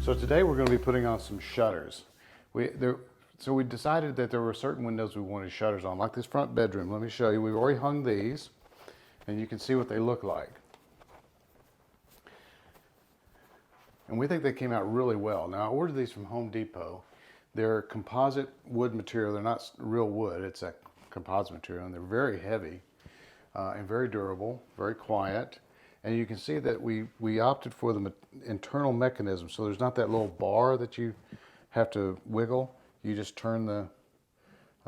So today we're going to be putting on some shutters. So we decided that there were certain windows we wanted shutters on, like this front bedroom. Let me show you. We've already hung these, and you can see what they look like. And we think they came out really well. Now, I ordered these from Home Depot. They're composite wood material. They're not real wood. It's a composite material, and they're very heavy and very durable, very quiet. And you can see that we opted for the internal mechanism. So there's not that little bar that you have to wiggle. You just turn the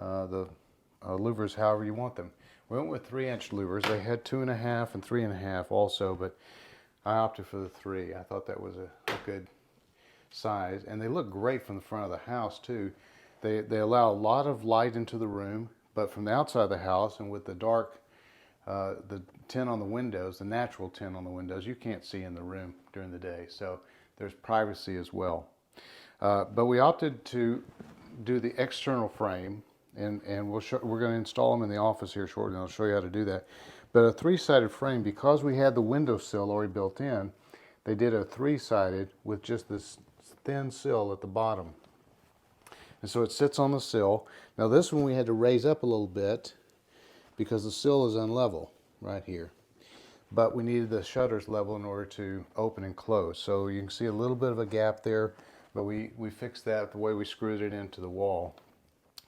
louvers however you want them. We went with 3-inch louvers. They had 2.5 and 3.5 also, but I opted for the 3. I thought that was a good size, and they look great from the front of the house too. They allow a lot of light into the room, but from the outside of the house and with the dark, the tint on the windows, the natural tint on the windows, you can't see in the room during the day. So there's privacy as well. But we opted to do the external frame, and we're going to install them in the office here shortly, and I'll show you how to do that. But a 3-sided frame, because we had the windowsill already built in, they did a 3-sided with just this thin sill at the bottom. And so it sits on the sill. Now this one we had to raise up a little bit because the sill is unlevel right here. But we needed the shutters level in order to open and close. So you can see a little bit of a gap there, but we fixed that the way we screwed it into the wall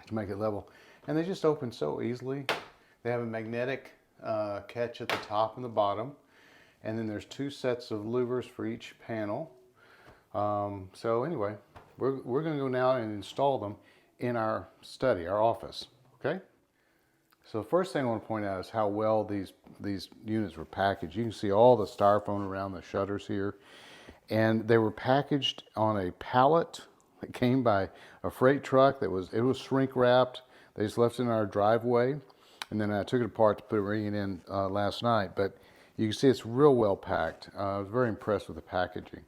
to make it level. And they just open so easily. They have a magnetic catch at the top and the bottom. And then there's 2 sets of louvers for each panel. So anyway, we're going to go now and install them in our study, our office, okay? So the first thing I want to point out is how well these units were packaged. You can see all the styrofoam around the shutters here. And they were packaged on a pallet that came by a freight truck. It was shrink wrapped. They just left it in our driveway. And then I took it apart to bring it in last night. But you can see it's real well packed. I was very impressed with the packaging.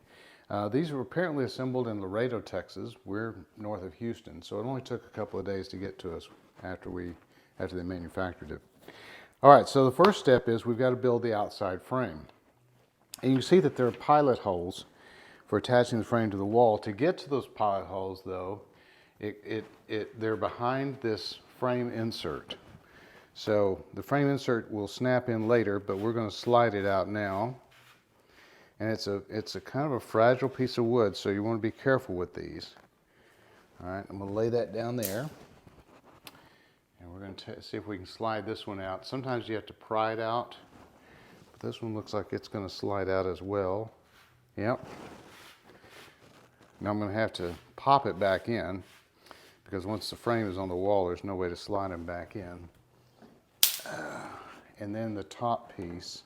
These were apparently assembled in Laredo, Texas. We're north of Houston. So it only took a couple of days to get to us after they manufactured it. All right, so the first step is we've got to build the outside frame. And you can see that there are pilot holes for attaching the frame to the wall. To get to those pilot holes though, they're behind this frame insert. So the frame insert will snap in later, but we're going to slide it out now. And it's a kind of a fragile piece of wood, so you want to be careful with these. All right, I'm going to lay that down there. And we're going to see if we can slide this one out. Sometimes you have to pry it out, but this one looks like it's going to slide out as well. Yep. Now I'm going to have to pop it back in, because once the frame is on the wall, there's no way to slide them back in. And then the top piece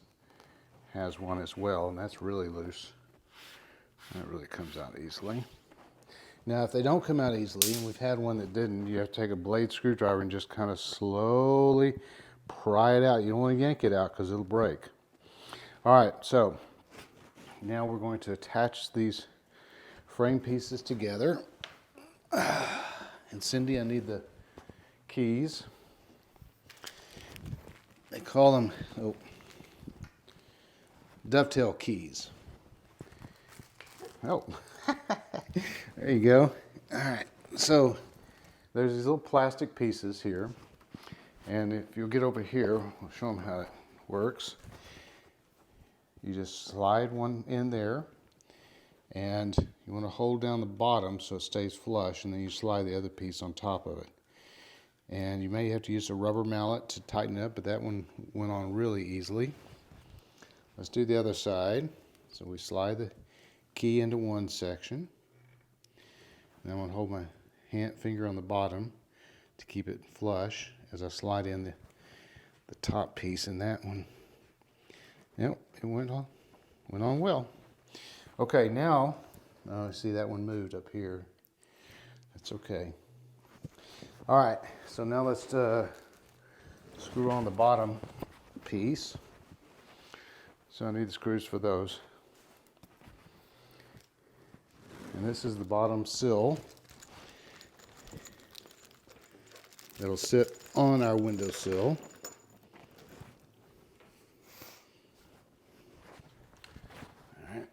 has one as well, and that's really loose. That really comes out easily. Now, if they don't come out easily, and we've had one that didn't, you have to take a blade screwdriver and just kind of slowly pry it out. You don't want to yank it out because it'll break. All right, so now we're going to attach these frame pieces together. And Cindy, I need the keys. They call them dovetail keys. Oh, there you go. All right, so there's these little plastic pieces here. And if you'll get over here, I'll show them how it works. You just slide one in there, and you want to hold down the bottom so it stays flush, and then you slide the other piece on top of it. And you may have to use a rubber mallet to tighten it up, but that one went on really easily. Let's do the other side. So we slide the key into one section. And I'm going to hold my finger on the bottom to keep it flush as I slide in the top piece in that one. Yep, it went on well. Okay, now, see that one moved up here. That's okay. All right, so now let's screw on the bottom piece. So I need the screws for those. And this is the bottom sill that'll sit on our windowsill. All right.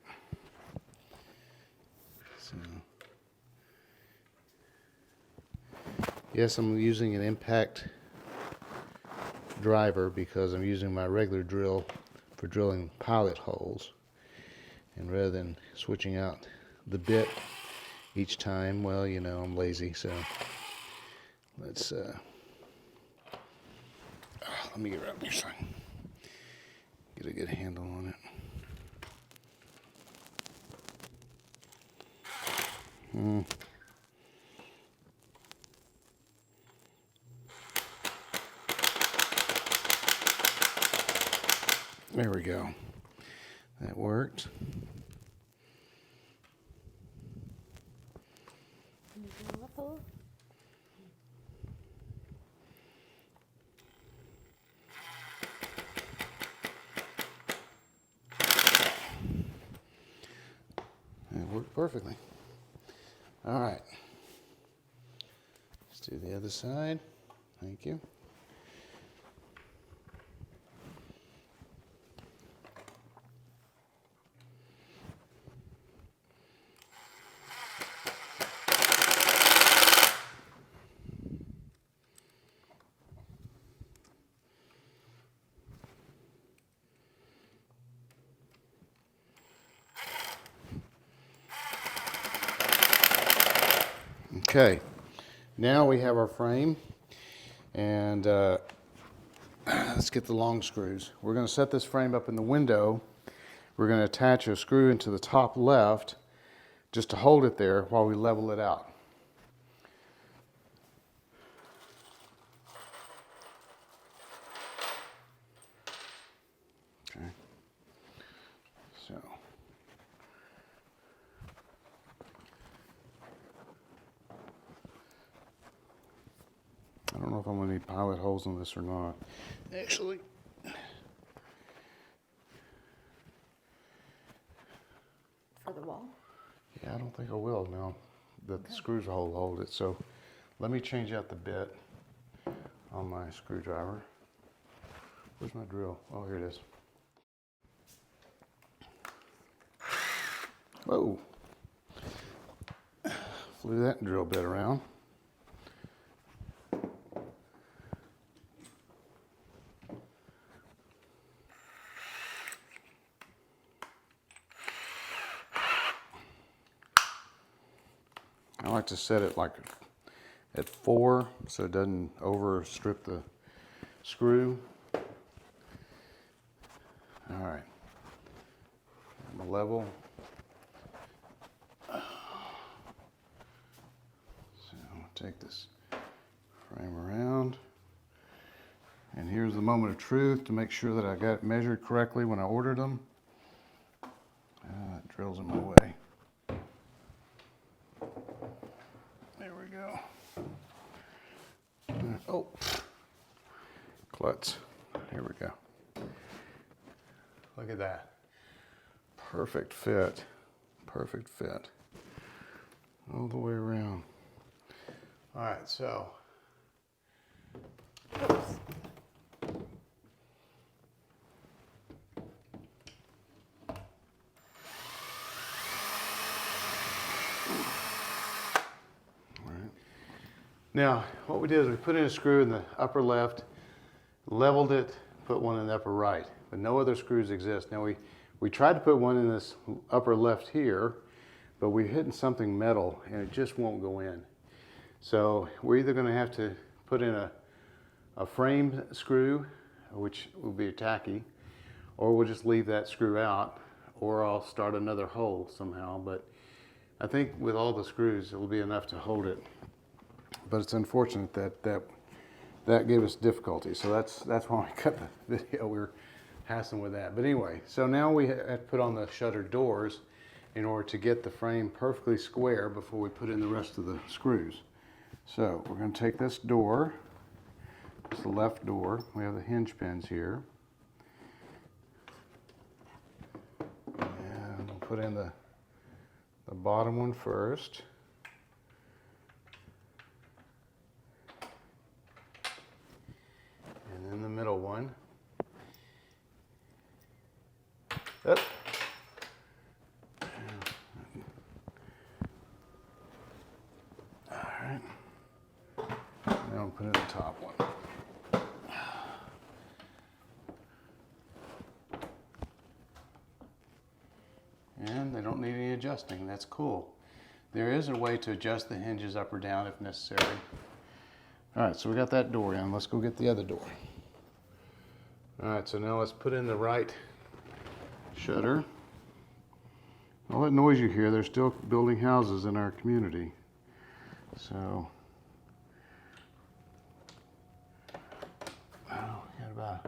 So Yes, I'm using an impact driver because I'm using my regular drill for drilling pilot holes. And rather than switching out the bit each time, well, you know, I'm lazy, so let's, let me get around here so I can get a good handle on it. There we go. That worked. It worked perfectly. All right. Let's do the other side. Thank you. Okay, now we have our frame, and let's get the long screws. We're going to set this frame up in the window. We're going to attach a screw into the top left just to hold it there while we level it out. Okay, so I don't know if I'm going to need pilot holes on this or not. Actually, for the wall? yeah, I don't think I will now that the screws will hold it. So let me change out the bit on my screwdriver. Where's my drill? Oh, here it is. Whoa. Flew that drill bit around. I like to set it like at 4 so it doesn't overstrip the screw. All right, I'm level. So I'll take this frame around. And here's the moment of truth to make sure that I got it measured correctly when I ordered them. That drill's in my way. There we go. Oh, klutz. Here we go. Look at that. Perfect fit. Perfect fit. All the way around. All right, so. Oops. Now, what we did is we put in a screw in the upper left, leveled it, put one in the upper right, but no other screws exist. Now, we tried to put one in this upper left here, but we're hitting something metal and it just won't go in. So we're either going to have to put in a frame screw, which will be tacky, or we'll just leave that screw out, or I'll start another hole somehow. But I think with all the screws, it'll be enough to hold it. But it's unfortunate that gave us difficulty. So that's why we cut the video. We were hassling with that. But anyway, so now we have to put on the shutter doors in order to get the frame perfectly square before we put in the rest of the screws. So we're going to take this door, it's the left door. We have the hinge pins here. And we'll put in the bottom one first. And then the middle one. Up. All right. And they don't need any adjusting. That's cool. There is a way to adjust the hinges up or down if necessary. All right, so we got that door in. Let's go get the other door. All right, so now let's put in the right shutter. All that noise you hear, they're still building houses in our community. So, well, we got about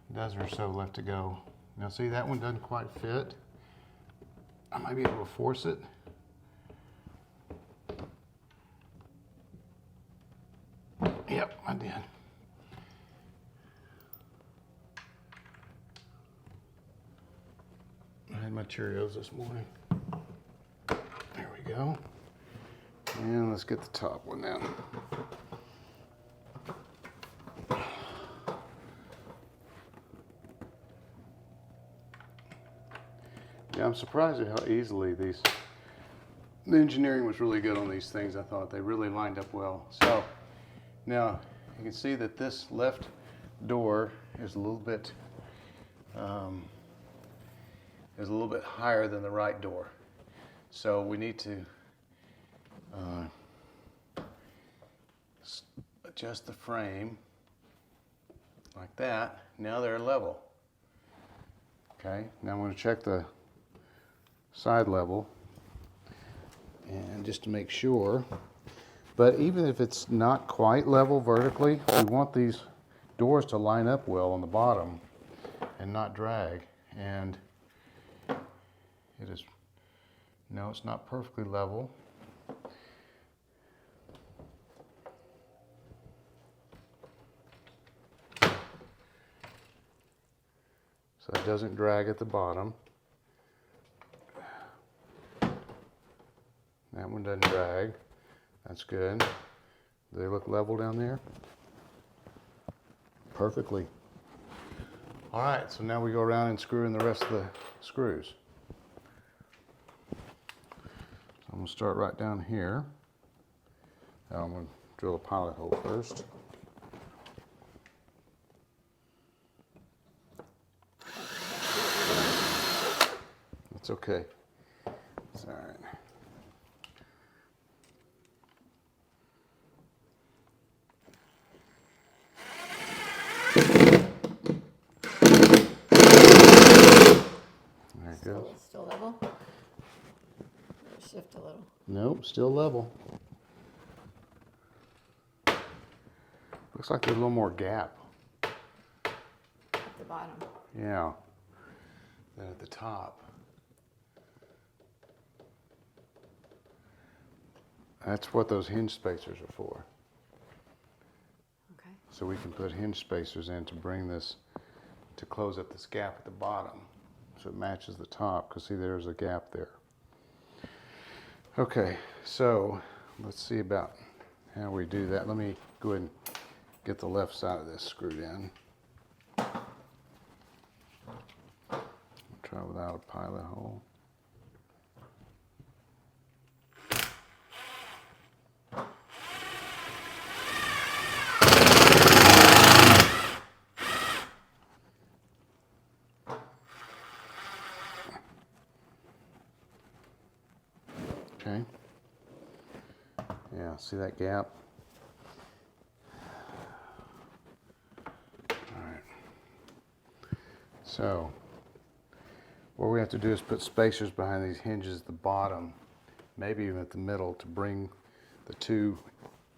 a dozen or so left to go. Now see, that one doesn't quite fit. I might be able to force it. Yep, I did. I had my Cheerios this morning. There we go. And let's get the top one down. Yeah, I'm surprised at how easily the engineering was really good on these things. I thought they really lined up well. So now you can see that this left door is a little bit higher than the right door. So we need to adjust the frame like that. Now they're level. Okay, now I'm going to check the side level and just to make sure. But even if it's not quite level vertically, we want these doors to line up well on the bottom and not drag. And it is, no, it's not perfectly level. So it doesn't drag at the bottom. That one doesn't drag. That's good. Do they look level down there? Perfectly. All right, so now we go around and screw in the rest of the screws. So I'm gonna start right down here. Now I'm gonna drill a pilot hole first. That's okay. It's all right. There it goes. Still level? Or shift a little. Nope, still level. Looks like there's a little more gap. At the bottom. Yeah. Than at the top. That's what those hinge spacers are for. Okay. So we can put hinge spacers in to bring this, to close up this gap at the bottom. So it matches the top, because see there's a gap there. Okay, so let's see about how we do that. Let me go ahead and get the left side of this screwed in. Try without a pilot hole. Okay. Yeah, see that gap? All right. So, what we have to do is put spacers behind these hinges at the bottom, maybe even at the middle, to bring the two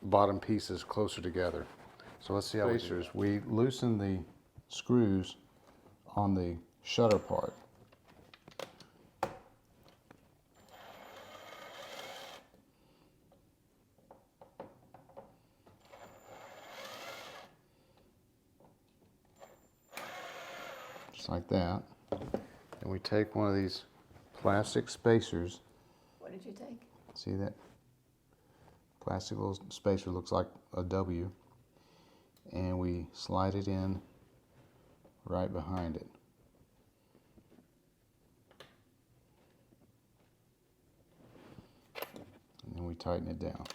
bottom pieces closer together. So let's see how spacers. We loosen the screws on the shutter part. Just like that. And we take one of these plastic spacers. What did you take? See that? Plastic little spacer, looks like a W. And we slide it in right behind it. And then we tighten it down.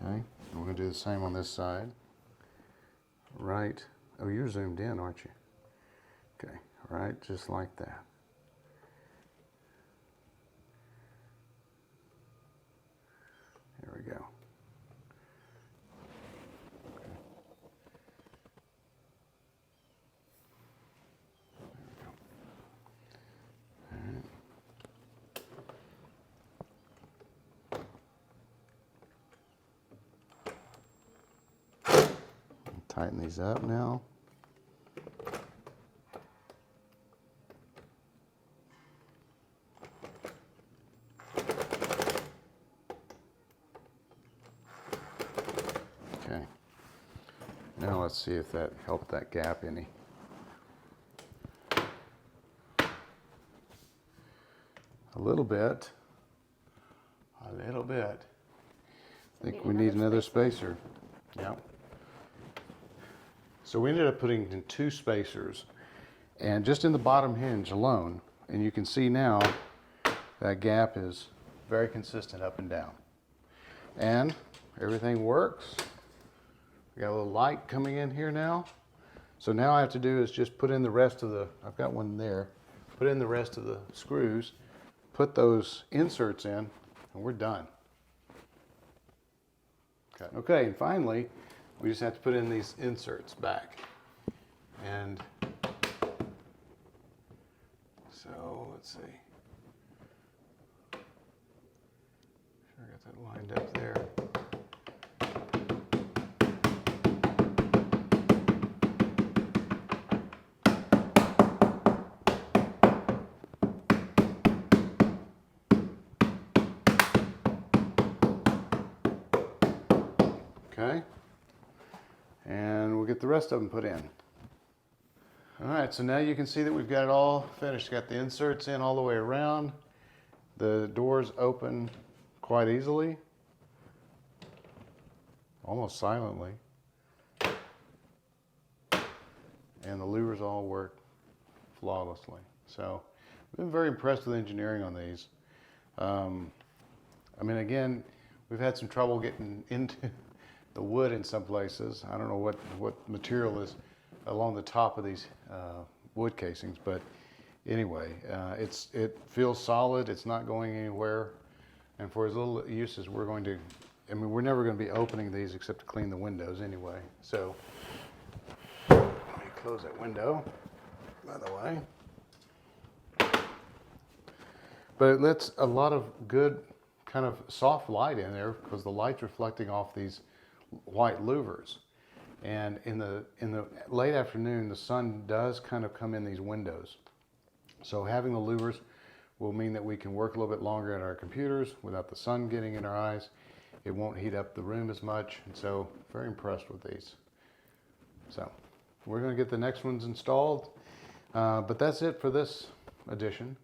Okay, and we're going to do the same on this side. Right. Oh, you're zoomed in, aren't you? Okay, right, just like that. There we go. Tighten these up now. Okay. Now let's see if that helped that gap any. A little bit. A little bit. I think we need another spacer. Yeah. So we ended up putting in 2 spacers, and just in the bottom hinge alone, and you can see now that gap is very consistent up and down. And everything works. We got a little light coming in here now. So now I have to do is just put in the rest of the, I've got one there, put in the rest of the screws, put those inserts in, and we're done. Okay, and finally, we just have to put in these inserts back. And so, let's see. Sure, I got that lined up there. Okay. And we'll get the rest of them put in. All right, so now you can see that we've got it all finished. Got the inserts in all the way around. The doors open quite easily, almost silently. And the louvers all work flawlessly. So I've been very impressed with the engineering on these. I mean, again, we've had some trouble getting into the wood in some places. I don't know what material is along the top of these wood casings, but anyway, it feels solid. It's not going anywhere, and for as little use as we're going to, I mean, we're never going to be opening these except to clean the windows anyway. So let me close that window, by the way. But it lets a lot of good kind of soft light in there because the light's reflecting off these white louvers. And in the late afternoon, the sun does kind of come in these windows. So having the louvers will mean that we can work a little bit longer at our computers without the sun getting in our eyes. It won't heat up the room as much. And so very impressed with these. So we're going to get the next ones installed. But that's it for this edition.